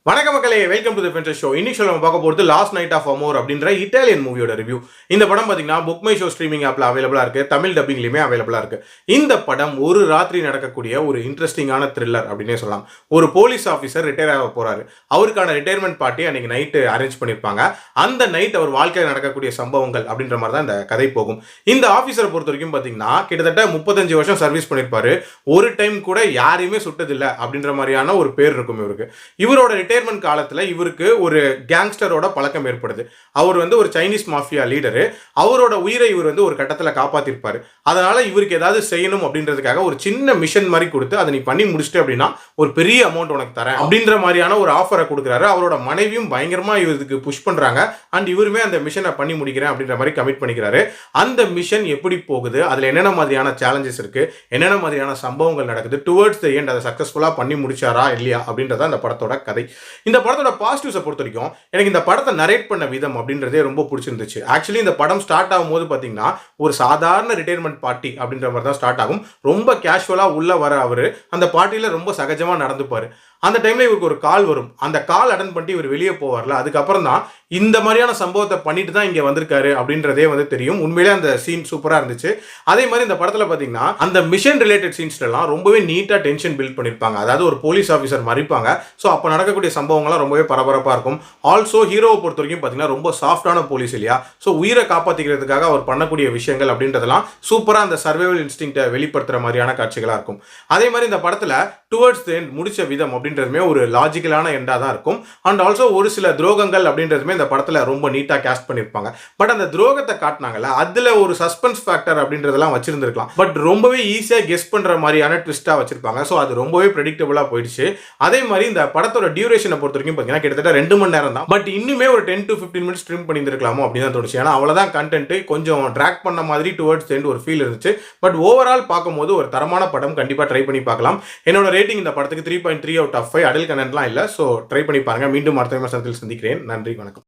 வணக்கம் மக்களே, welcome to the ஃபென்சர் show. இன்னைக்கு நம்ம பார்க்க போகிறது லாஸ்ட் நைட் ஆஃப் அமோர் அப்படின்ற இட்டாலியன் மூவியோட ரிவ்யூ. இந்த படம் பார்த்தீங்கன்னா புக் மை ஷோ ஸ்ட்ரீமிங் ஆப்பில் அவைலபிளாக இருக்குது, தமிழ் டப்பிங்லையுமே அவைலபிளாக இருக்குது. இந்த படம் ஒரு ராத்திரி நடக்கக்கூடிய ஒரு இன்ட்ரெஸ்டிங்கான த்ரில்லர் அப்படின்னே சொல்லலாம். ஒரு போலீஸ் ஆஃபீஸர் ரிட்டையர் ஆக போகிறாரு. அவருக்கான ரிட்டையர்மெண்ட் பார்ட்டி அன்றைக்கி நைட்டு அரேஞ்ச் பண்ணியிருப்பாங்க. அந்த நைட் அவர் வாழ்க்கையில் நடக்கக்கூடிய சம்பவங்கள் அப்படின்ற மாதிரி தான் இந்த கதை போகும். இந்த ஆஃபீஸரை பொறுத்த வரைக்கும் பார்த்தீங்கன்னா கிட்டத்தட்ட 35 வருஷம் சர்வீஸ் பண்ணியிருப்பாரு. ஒரு டைம் கூட யாரையுமே சுட்டதில்லை அப்படின்ற மாதிரியான ஒரு பேர் இருக்கும் இவருக்கு. இவரோட ரிட்டையர்மெண்ட் காலத்தில் இவருக்கு ஒரு கேங்ஸ்டரோட பழக்கம் ஏற்படுது. அவர் ஒரு சைனீஸ் மாஃபியா லீடரு. அவரோட உயிரை இவர் ஒரு கட்டத்தில் காப்பாற்றிருப்பார். அதனால இவருக்கு ஏதாவது செய்யணும் அப்படின்றதுக்காக ஒரு சின்ன மிஷன் மாதிரி கொடுத்து அதை நீ பண்ணி முடிச்சிட்டு அப்படின்னா ஒரு பெரிய அமௌண்ட் உனக்கு தரேன் அப்படின்ற மாதிரியான ஒரு ஆஃபரை கொடுக்குறாரு. அவரோட மனைவியும் பயங்கரமா இவருக்கு புஷ் பண்றாங்க. அண்ட் இவருமே அந்த மிஷனை பண்ணி முடிக்கிறேன் அப்படின்ற மாதிரி கமிட் பண்ணிக்கிறாரு. அந்த மிஷன் எப்படி போகுது, அதுல என்னென்ன மாதிரியான சேலஞ்சஸ் இருக்கு, என்னென்ன மாதிரியான சம்பவங்கள் நடக்குது, டுவர்ட்ஸ் தி எண்ட் அதை சக்சஸ்ஃபுல்லா பண்ணி முடிச்சாரா இல்லையா அப்படின்றத அந்த படத்தோட கதை. இந்த படத்தோட பாசிட்டிவ்ஸை பொறுத்த வரைக்கும் எனக்கு இந்த படத்தை நரேட் பண்ண விதம் அப்படின்றதே ரொம்ப பிடிச்சிருந்துச்சு. ஆக்சுவலி இந்த படம் ஸ்டார்ட் ஆகும்போது பார்த்தீங்கன்னா ஒரு சாதாரண ரிட்டையர்மெண்ட் பார்ட்டி அப்படின்ற மாதிரி தான் ஸ்டார்ட் ஆகும். ரொம்ப கேஷுவலாக உள்ள வர அவர் அந்த பார்ட்டியில் ரொம்ப சகஜமாக நடந்துப்பார். அந்த டைமில் இவருக்கு ஒரு கால் வரும். அந்த கால் அட்டன் பண்ணிட்டு இவர் வெளியே போவார்ல, அதுக்கப்புறம் தான் இந்த மாதிரியான சம்பவத்தை பண்ணிட்டு தான் இங்கே வந்திருக்காரு அப்படின்றதே தெரியும். உண்மையிலே அந்த சீன் சூப்பராக இருந்துச்சு. அதே மாதிரி இந்த படத்தில் பார்த்தீங்கன்னா அந்த மிஷன் ரிலேட்டட் சீன்ஸ்லாம் ரொம்பவே நீட்டாக டென்ஷன் பில்ட் பண்ணியிருப்பாங்க. அதாவது ஒரு போலீஸ் ஆஃபீஸர் மறிப்பாங்க. ஸோ அப்போ நடக்கக்கூடிய சம்பவங்கள்லாம் ரொம்பவே பரபரப்பாக இருக்கும். ஆல்சோ ஹீரோவை பொறுத்த வரைக்கும் பார்த்தீங்கன்னா ரொம்ப சாஃப்டான போலீஸ் இல்லையா. ஸோ உயிரை காப்பாற்றிக்கிறதுக்காக அவர் பண்ணக்கூடிய விஷயங்கள் அப்படின்றதெல்லாம் சூப்பராக அந்த சர்வைவல் இன்ஸ்டிங்க்டை வெளிப்படுத்துகிற மாதிரியான காட்சிகளாக இருக்கும். அதே மாதிரி இந்த படத்தில் டுவர்ட்ஸ் தி எண்ட் முடிச்ச விதம் அப்படின்றதுமே ஒரு லாஜிக்கலான எண்டாக தான் இருக்கும். அண்ட் ஆல்சோ ஒரு சில துரோகங்கள் அப்படின்றதுமே இந்த படத்தில் ரொம்ப நீட்டாக கேஸ்ட் பண்ணியிருப்பாங்க. பட் அந்த துரோகத்தை காட்டினாங்கல்ல, அதில் ஒரு சஸ்பென்ஸ் ஃபேக்டர் அப்படின்றதெல்லாம் வச்சிருந்துருக்கலாம். பட் ரொம்பவே ஈஸியாக கெஸ் பண்ணுற மாதிரியான ட்விஸ்ட்டாக வச்சிருப்பாங்க. ஸோ அது ரொம்பவே ப்ரெடிக்டபுளாக போயிடுச்சு. அதே மாதிரி இந்த படத்தோட டியூரேஷனை பொறுத்த வரைக்கும் பார்த்தீங்கன்னா கிட்டத்தட்ட 2 மணி நேரம் தான். பட் இன்னுமே ஒரு 10 to 15 மினிட்ஸ் ஸ்ட்ரீம் பண்ணியிருக்கலாமோ அப்படின்னு தான் தோணுச்சு. ஏன்னா அவ்வளோதான் கண்டென்ட், கொஞ்சம் ட்ராக் பண்ண மாதிரி டுவர்ட்ஸ் தி எண்ட் ஒரு ஃபீல் இருந்துச்சு. பட் ஓவரால் பார்க்கும்போது ஒரு தரமான படம், கண்டிப்பாக ட்ரை பண்ணி பார்க்கலாம். என்னோட ரேட்டிங் இந்த படத்துக்கு 3.3 out of 5. அடல் கண்டென்ட்லாம் இல்லை. ஸோ ட்ரை பண்ணி பாருங்க. மீண்டும் அடுத்த விமர்சனத்தில் சந்திக்கிறேன். நன்றி, வணக்கம்.